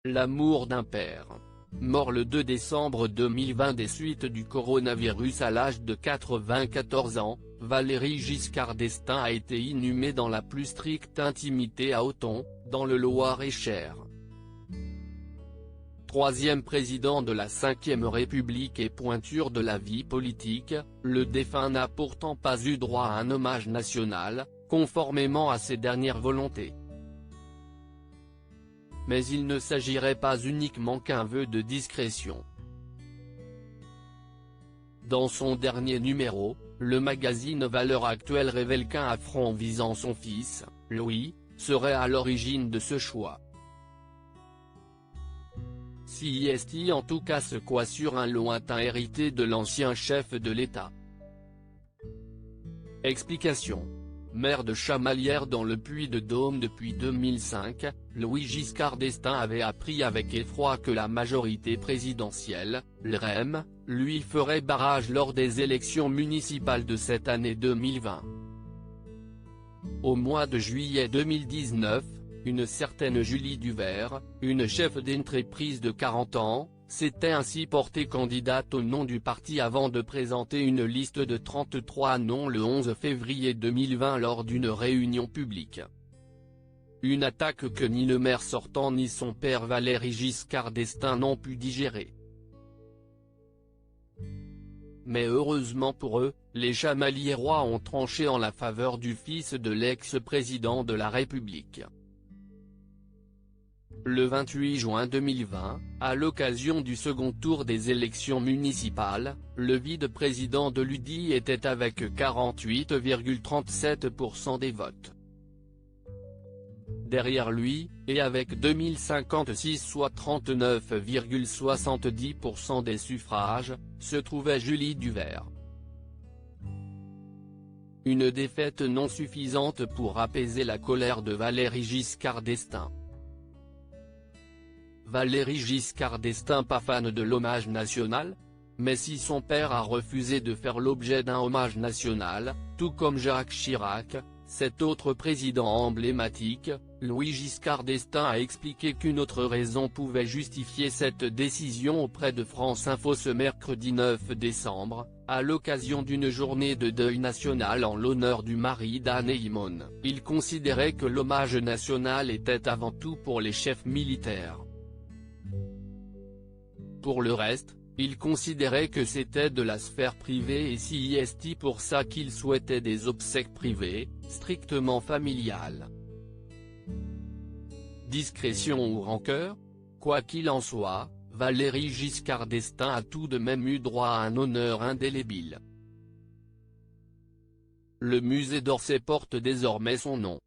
L'amour d'un père. Mort le 2 décembre 2020 des suites du coronavirus à l'âge de 94 ans, Valéry Giscard d'Estaing a été inhumé dans la plus stricte intimité à Auton, dans le Loir-et-Cher. Troisième président de la Ve République et pointure de la vie politique, le défunt n'a pourtant pas eu droit à un hommage national, conformément à ses dernières volontés. Mais il ne s'agirait pas uniquement qu'un vœu de discrétion. Dans son dernier numéro, le magazine Valeurs Actuelles révèle qu'un affront visant son fils, Louis, serait à l'origine de ce choix. CIST en tout cas se quoi sur un lointain hérité de l'ancien chef de l'État. Explication. Maire de Chamalières dans le Puy-de-Dôme depuis 2005, Louis Giscard d'Estaing avait appris avec effroi que la majorité présidentielle, LREM, lui ferait barrage lors des élections municipales de cette année 2020. Au mois de juillet 2019, une certaine Julie Duvert, une chef d'entreprise de 40 ans, s'était ainsi portée candidate au nom du parti avant de présenter une liste de 33 noms le 11 février 2020 lors d'une réunion publique. Une attaque que ni le maire sortant ni son père Valéry Giscard d'Estaing n'ont pu digérer. Mais heureusement pour eux, les Chamaliérois ont tranché en la faveur du fils de l'ex-président de la République. Le 28 juin 2020, à l'occasion du second tour des élections municipales, le vice-président de l'UDI était avec 48,37% des votes. Derrière lui, et avec 2056 soit 39,70% des suffrages, se trouvait Julie Duvert. Une défaite non suffisante pour apaiser la colère de Valéry Giscard d'Estaing. Valéry Giscard d'Estaing pas fan de l'hommage national? Mais si son père a refusé de faire l'objet d'un hommage national, tout comme Jacques Chirac, cet autre président emblématique, Louis Giscard d'Estaing a expliqué qu'une autre raison pouvait justifier cette décision auprès de France Info ce mercredi 9 décembre, à l'occasion d'une journée de deuil national en l'honneur du mari d'Anne Himone. Il considérait que l'hommage national était avant tout pour les chefs militaires. Pour le reste, il considérait que c'était de la sphère privée et CIST pour ça qu'il souhaitait des obsèques privées, strictement familiales. Discrétion ou rancœur? Quoi qu'il en soit, Valéry Giscard d'Estaing a tout de même eu droit à un honneur indélébile. Le musée d'Orsay porte désormais son nom.